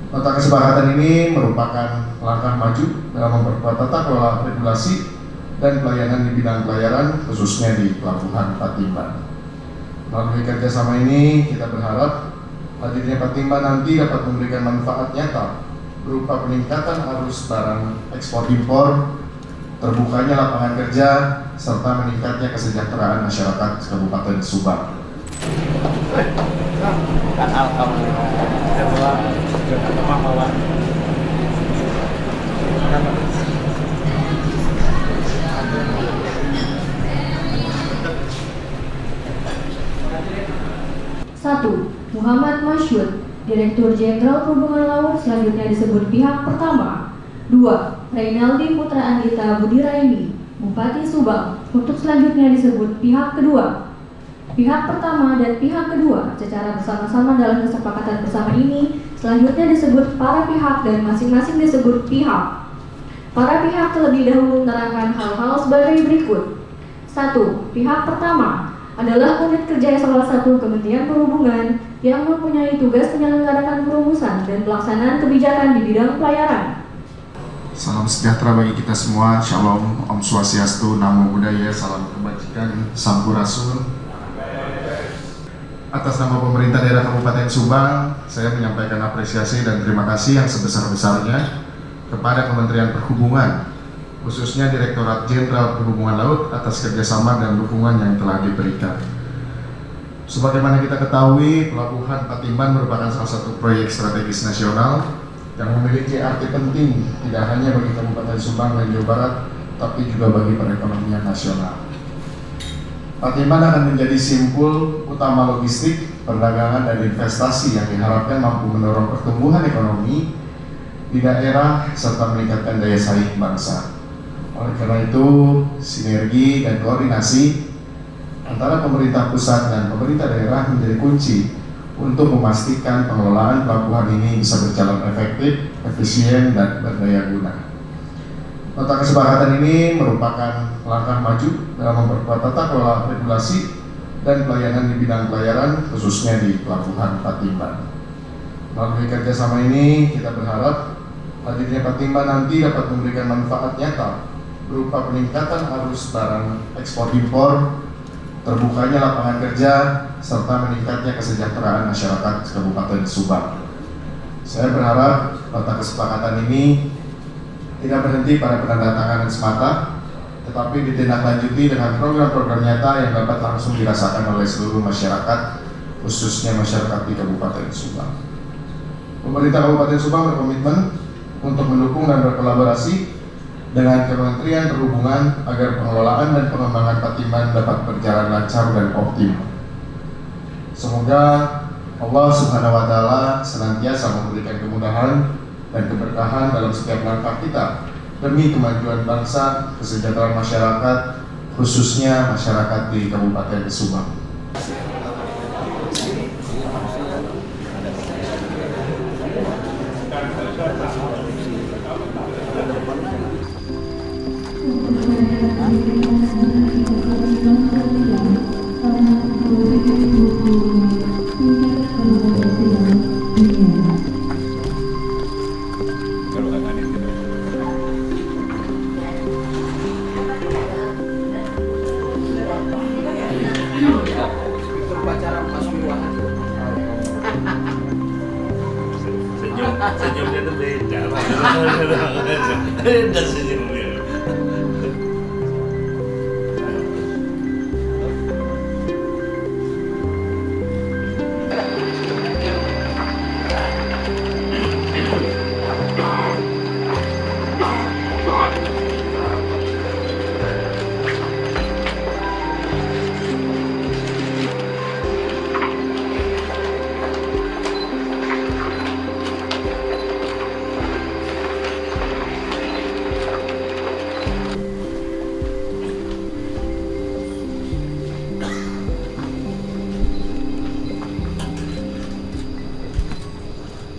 Nota kesepakatan ini merupakan langkah maju dalam memperkuat tata kelola regulasi dan pelayanan di bidang pelayaran khususnya di Pelabuhan Patimban. Melalui kerjasama ini kita berharap hadirnya Patimban nanti dapat memberikan manfaat nyata berupa peningkatan arus barang ekspor impor, terbukanya lapangan kerja, serta meningkatnya kesejahteraan masyarakat Kabupaten Subang. Satu, Muhammad Masyud, Direktur Jenderal Perhubungan Laut, selanjutnya disebut pihak pertama. 2. Reynaldi Putra Andita Budiraini, Bupati Subang, untuk selanjutnya disebut pihak kedua. Pihak pertama dan pihak kedua secara bersama-sama dalam kesepakatan bersama ini selanjutnya disebut para pihak dan masing-masing disebut pihak. Para pihak terlebih dahulu menerangkan hal-hal sebagai berikut. 1. Pihak pertama adalah unit kerja salah satu Kementerian Perhubungan yang mempunyai tugas menyelenggarakan perumusan dan pelaksanaan kebijakan di bidang pelayaran. Salam sejahtera bagi kita semua. Shalom, Om Swastiastu, Namo Buddhaya, salam kebajikan, Sampurasun. Atas nama pemerintah daerah Kabupaten Subang, saya menyampaikan apresiasi dan terima kasih yang sebesar-besarnya kepada Kementerian Perhubungan, khususnya Direktorat Jenderal Perhubungan Laut atas kerjasama dan dukungan yang telah diberikan. Sebagaimana kita ketahui, Pelabuhan Patimban merupakan salah satu proyek strategis nasional yang memiliki arti penting tidak hanya bagi Kabupaten Subang dan Jawa Barat, tapi juga bagi perekonomian nasional. Patimban akan menjadi simpul utama logistik, perdagangan, dan investasi yang diharapkan mampu mendorong pertumbuhan ekonomi di daerah serta meningkatkan daya saing bangsa. Oleh karena itu, sinergi dan koordinasi antara pemerintah pusat dan pemerintah daerah menjadi kunci untuk memastikan pengelolaan pelabuhan ini bisa berjalan efektif, efisien, dan berdaya guna. Nota kesepakatan ini merupakan langkah maju dalam memperkuat tata kelola regulasi dan pelayanan di bidang pelayaran khususnya di Pelabuhan Patimban. Melalui kerjasama ini kita berharap hadirnya Patimban nanti dapat memberikan manfaat nyata berupa peningkatan arus barang ekspor impor, terbukanya lapangan kerja, serta meningkatnya kesejahteraan masyarakat Kabupaten Subang. Saya berharap nota kesepakatan ini tidak berhenti pada penandatanganan semata, tetapi ditindaklanjuti dengan program-program nyata yang dapat langsung dirasakan oleh seluruh masyarakat, khususnya masyarakat di Kabupaten Subang. Pemerintah Kabupaten Subang berkomitmen untuk mendukung dan berkolaborasi dengan Kementerian Perhubungan agar pengelolaan dan pengembangan Patimban dapat berjalan lancar dan optimal. Semoga Allah Subhanahu wa Ta'ala senantiasa memberikan kemudahan dan keberkahan dalam setiap langkah kita demi kemajuan bangsa, kesejahteraan masyarakat, khususnya masyarakat di Kabupaten Subang. Senyumnya tuh beda, beda senyumnya.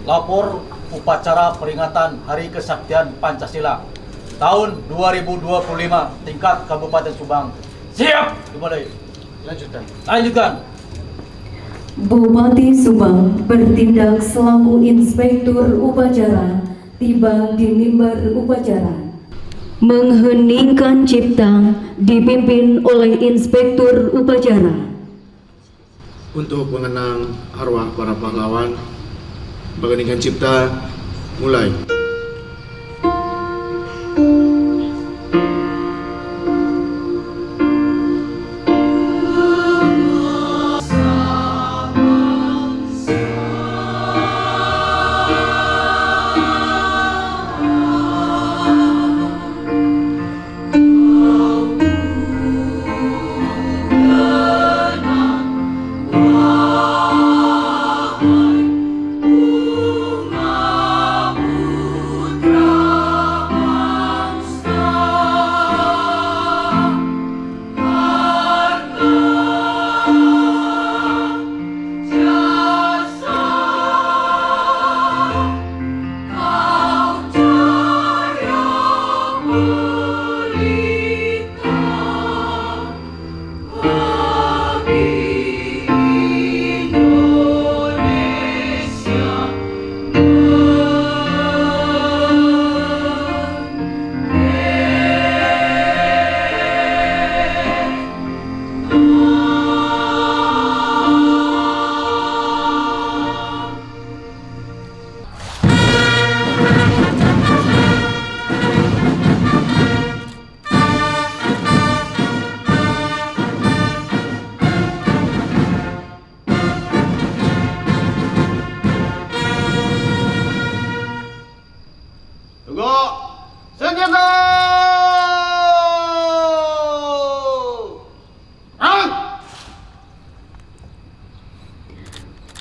Lapor upacara peringatan Hari Kesaktian Pancasila tahun 2025 tingkat Kabupaten Subang. Siap, dimulai. Lanjutkan. Bupati Subang bertindak selaku inspektur upacara tiba di mimbar upacara. Mengheningkan cipta dipimpin oleh inspektur upacara. Untuk mengenang arwah para pahlawan, mengheningkan cipta mulai.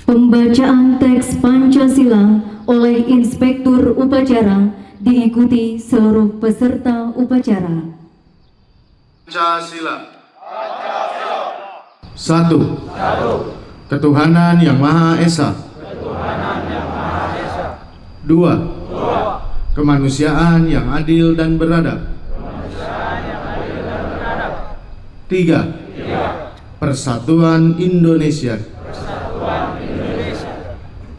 Pembacaan teks Pancasila oleh inspektur upacara diikuti seluruh peserta upacara. Pancasila. Satu. Ketuhanan Yang Maha Esa. Dua. Kemanusiaan yang adil dan beradab. Tiga. Persatuan Indonesia.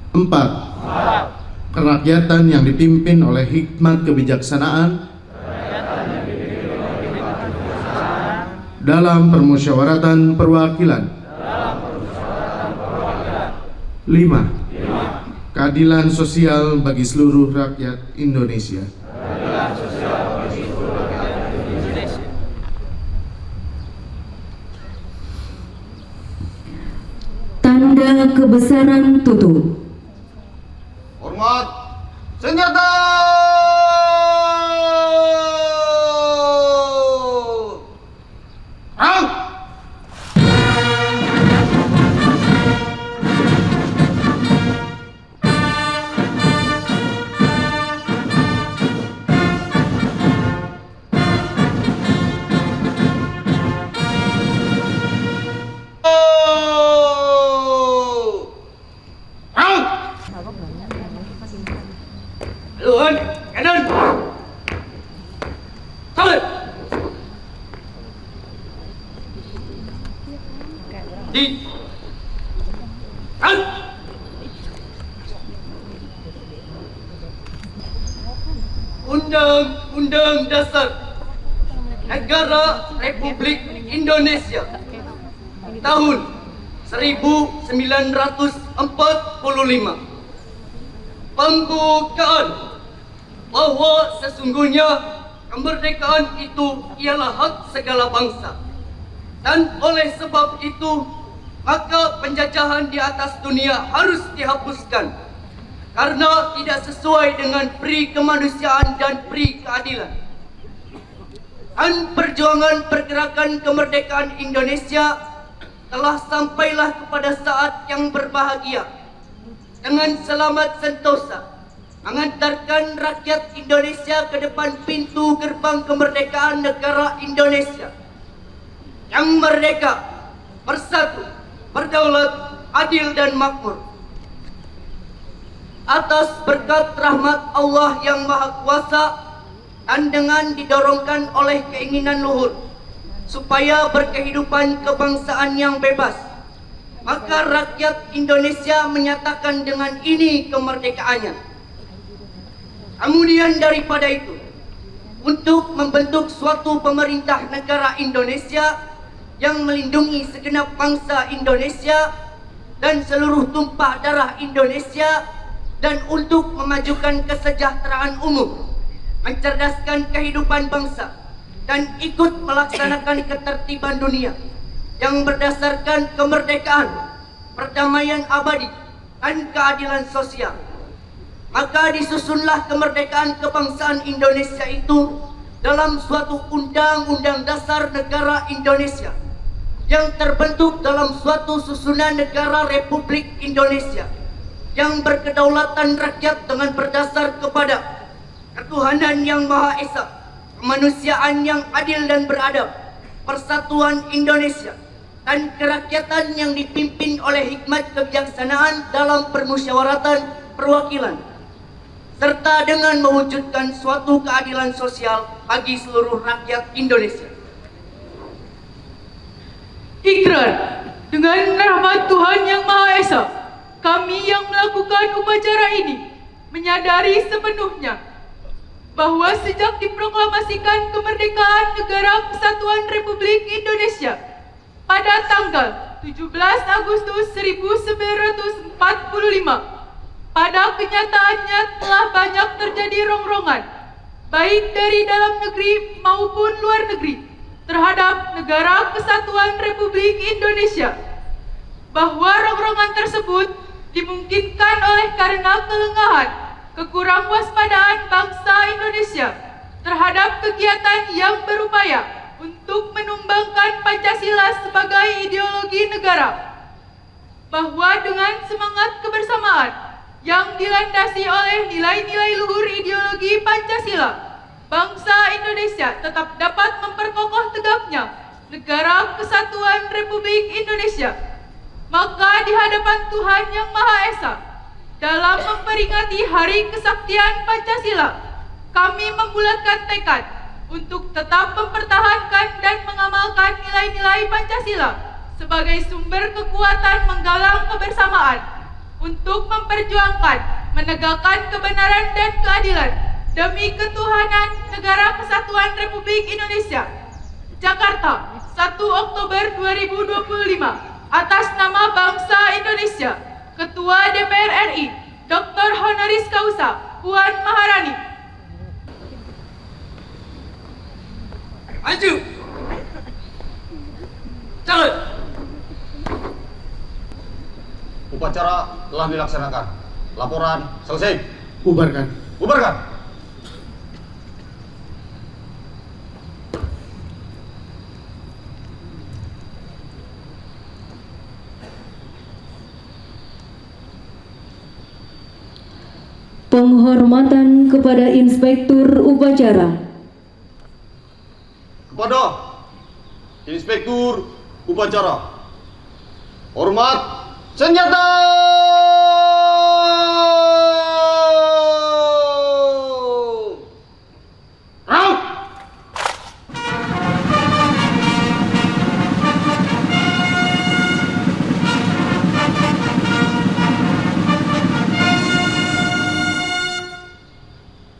Empat. Kerakyatan yang dipimpin oleh hikmat kebijaksanaan dalam permusyawaratan perwakilan. 5. Keadilan sosial bagi seluruh rakyat Indonesia. Tanda kebesaran tutup. Hormat senjata. Luan, kanan. Salib. Di. An. Undang-Undang Dasar Negara Republik Indonesia tahun 1945. Pembukaan bahwa sesungguhnya kemerdekaan itu ialah hak segala bangsa, dan oleh sebab itu maka penjajahan di atas dunia harus dihapuskan karena tidak sesuai dengan pri kemanusiaan dan pri keadilan. Dan perjuangan pergerakan kemerdekaan Indonesia telah sampailah kepada saat yang berbahagia dengan selamat sentosa mengantarkan rakyat Indonesia ke depan pintu gerbang kemerdekaan negara Indonesia yang merdeka, bersatu, berdaulat, adil dan makmur. Atas berkat rahmat Allah yang Maha Kuasa dan dengan didorongkan oleh keinginan luhur supaya berkehidupan kebangsaan yang bebas, maka rakyat Indonesia menyatakan dengan ini kemerdekaannya. Kemudian daripada itu, untuk membentuk suatu pemerintah negara Indonesia yang melindungi segenap bangsa Indonesia dan seluruh tumpah darah Indonesia, dan untuk memajukan kesejahteraan umum, mencerdaskan kehidupan bangsa, dan ikut melaksanakan ketertiban dunia yang berdasarkan kemerdekaan, perdamaian abadi, dan keadilan sosial. Maka disusunlah kemerdekaan kebangsaan Indonesia itu dalam suatu undang-undang dasar negara Indonesia yang terbentuk dalam suatu susunan negara Republik Indonesia yang berkedaulatan rakyat dengan berdasar kepada ketuhanan yang Maha Esa, kemanusiaan yang adil dan beradab, persatuan Indonesia, dan kerakyatan yang dipimpin oleh hikmat kebijaksanaan dalam permusyawaratan perwakilan, serta dengan mewujudkan suatu keadilan sosial bagi seluruh rakyat Indonesia. Ikrar, dengan rahmat Tuhan Yang Maha Esa, kami yang melakukan upacara ini menyadari sepenuhnya bahwa sejak diproklamasikan kemerdekaan Negara Kesatuan Republik Indonesia pada tanggal 17 Agustus 1945, pada kenyataannya telah banyak terjadi rongrongan, baik dari dalam negeri maupun luar negeri, terhadap Negara Kesatuan Republik Indonesia, bahwa rongrongan tersebut dimungkinkan oleh karena kelengahan, kekurang waspadaan bangsa Indonesia terhadap kegiatan yang berupaya untuk menumbangkan Pancasila sebagai ideologi negara, bahwa dengan semangat kebersamaan yang dilandasi oleh nilai-nilai luhur ideologi Pancasila, bangsa Indonesia tetap dapat memperkokoh tegaknya Negara Kesatuan Republik Indonesia. Maka di hadapan Tuhan Yang Maha Esa, dalam memperingati Hari Kesaktian Pancasila, kami membulatkan tekad untuk tetap mempertahankan dan mengamalkan nilai-nilai Pancasila sebagai sumber kekuatan menggalang kebersamaan untuk memperjuangkan, menegakkan kebenaran dan keadilan demi ketuhanan Negara Kesatuan Republik Indonesia. Jakarta, 1 Oktober 2025. Atas nama bangsa Indonesia, Ketua DPR RI, Dr. Honoris Causa Puan Maharani. Maju. Calon. Upacara telah dilaksanakan. Laporan selesai. Bubarkan. Bubarkan. Penghormatan kepada Inspektur Upacara. Kepada Inspektur Upacara, hormat senjata. Rauh.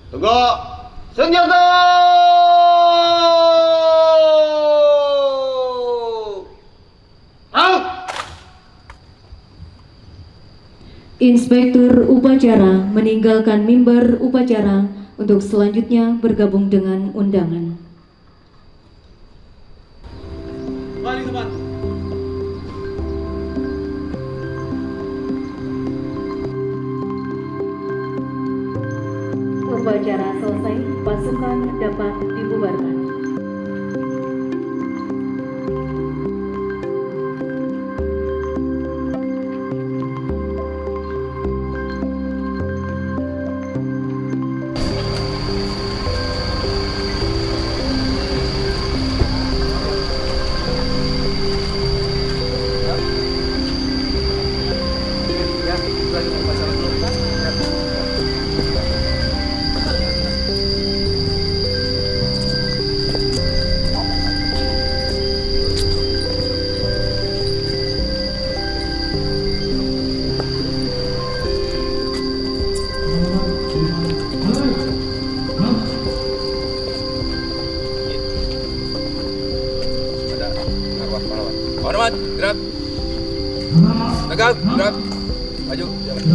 Tegak senjata. Inspektur Upacara meninggalkan mimbar upacara untuk selanjutnya bergabung dengan undangan. Kembali tempat. Upacara selesai, pasukan dapat dibubarkan. Tegak, gerak, maju, jalan.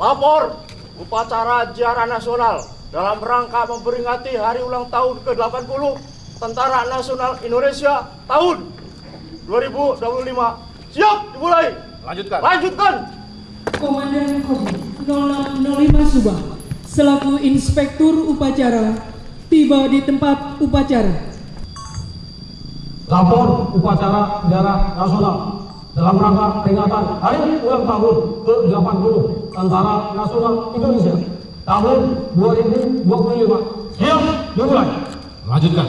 Lapor upacara ziarah nasional dalam rangka memperingati hari ulang tahun ke-80 Tentara Nasional Indonesia tahun 2025. Siap, dimulai. Lanjutkan. Komandan Kodim 0605 Subang selaku Inspektur Upacara tiba di tempat upacara. Lapor upacara ziarah nasional dalam rangka peringatan hari ulang tahun ke-80 Tentara Nasional Indonesia tahun 2025. Siap, dimulai. Lanjutkan.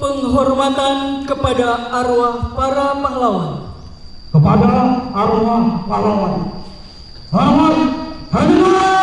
Penghormatan kepada arwah para pahlawan. Kepada arwah pahlawan. Selamat Hari Raya.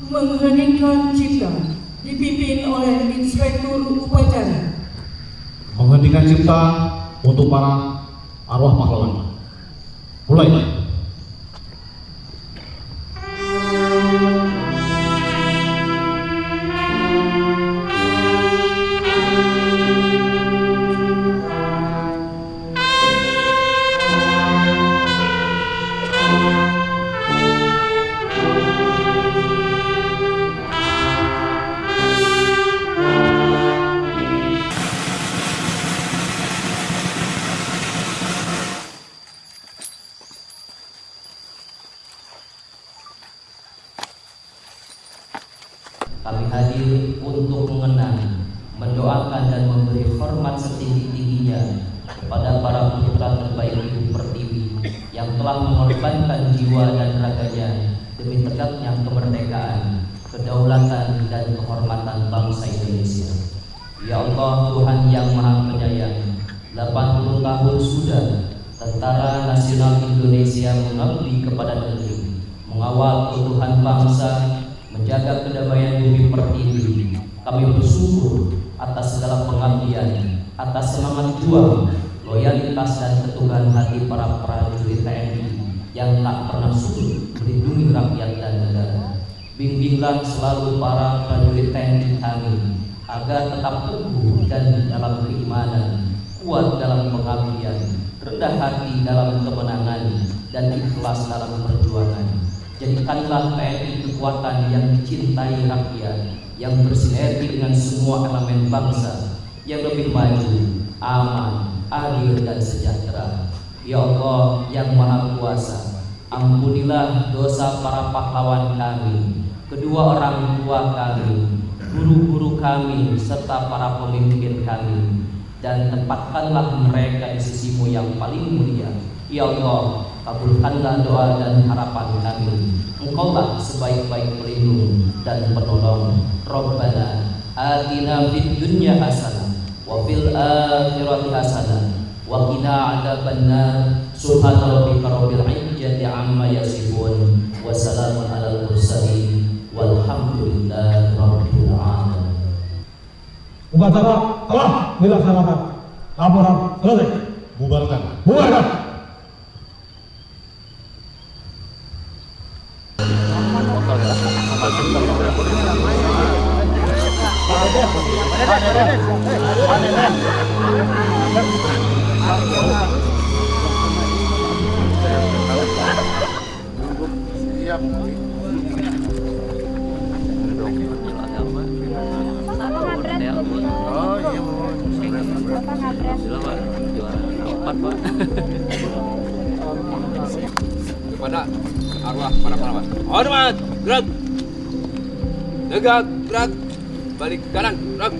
Mengheningkan cipta dipimpin oleh Inspektur Upacara. Menghentikan cipta untuk para arwah pahlawan. Mulai. Kami hadir untuk mengenang, mendoakan dan memberi hormat setinggi-tingginya kepada para putra terbaik Ibu Pertiwi yang telah mengorbankan jiwa dan raganya demi tegaknya kemerdekaan, kedaulatan dan kehormatan bangsa Indonesia. Ya Allah, Tuhan yang Maha Penyayang, 80 tahun sudah Tentara Nasional Indonesia mengabdi kepada negeri, mengawal keutuhan bangsa, menjaga kedamaian Bumi Pertiwi. Kami bersyukur atas segala pengabdian, atas semangat juang, loyalitas dan keteguhan hati para prajurit TNI yang tak pernah surut melindungi rakyat dan negara. Bimbinglah selalu para prajurit TNI kami agar tetap teguh dan dalam keimanan, kuat dalam pengabdian, rendah hati dalam kemenangan, dan ikhlas dalam perjuangan. Jadikanlah TNI kekuatan yang dicintai rakyat, yang bersinergi dengan semua elemen bangsa, yang lebih maju, aman, adil dan sejahtera. Ya Allah yang Maha Kuasa, ampunilah dosa para pahlawan kami, kedua orang tua kami, guru-guru kami, serta para pemimpin kami, dan tempatkanlah mereka di sisimu yang paling mulia. Ya Allah, kabulkanlah doa dan harapan kami. Engkaulah sebaik-baik pelindung dan penolong. Rabbana atina fid dunya hasanah wa fil akhirati hasanah wa qina adzabannar. Subhana rabbika rabbil izzati amma yasifun wa salamun alal mursalin walhamdulillahi rabbil alamin. Upacara telah dilaksanakan. Laporan selesai. Bubarkan. Kepada arwah para pahlawan. Hormat, gerak. Tegak, gerak. Balik kanan, gerak.